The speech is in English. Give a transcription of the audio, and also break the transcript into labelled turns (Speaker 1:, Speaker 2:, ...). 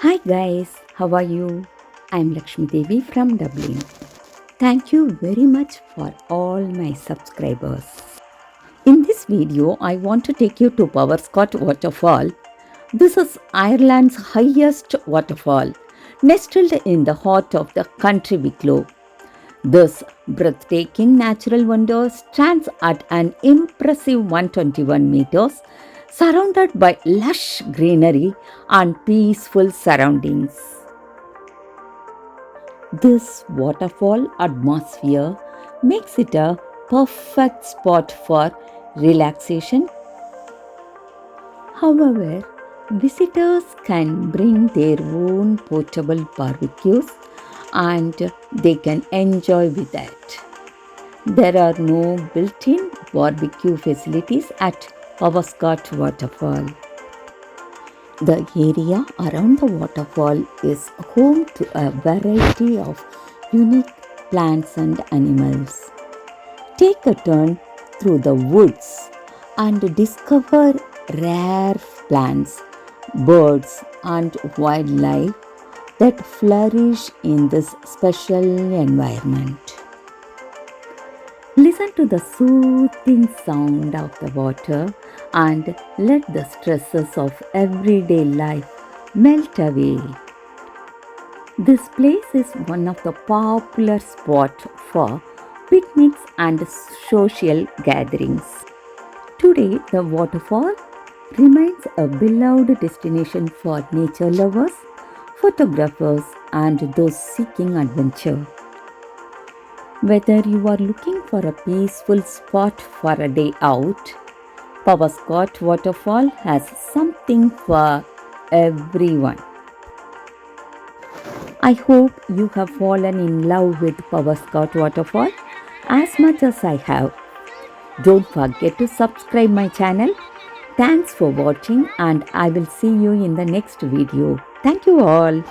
Speaker 1: Hi guys, how are you? I'm Lakshmi Devi from Dublin. Thank you very much for all my subscribers. In this video, I want to take you to Powerscourt Waterfall. This is Ireland's highest waterfall, nestled in the heart of the Country Wicklow. This breathtaking natural wonder stands at an impressive 121 meters, surrounded by lush greenery and peaceful surroundings. This waterfall atmosphere makes it a perfect spot for relaxation. However, visitors can bring their own portable barbecues and they can enjoy with that. There are no built-in barbecue facilities at Powerscourt Waterfall. The area around the waterfall is home to a variety of unique plants and animals. Take a turn through the woods and discover rare plants, birds, and wildlife that flourish in this special environment. Listen to the soothing sound of the water and let the stresses of everyday life melt away. This place is one of the popular spots for picnics and social gatherings. Today, the waterfall remains a beloved destination for nature lovers, photographers, and those seeking adventure. Whether you are looking for a peaceful spot for a day out, Powerscourt Waterfall has something for everyone. I hope you have fallen in love with Powerscourt Waterfall as much as I have. Don't forget to subscribe my channel. Thanks for watching and I will see you in the next video. Thank you all.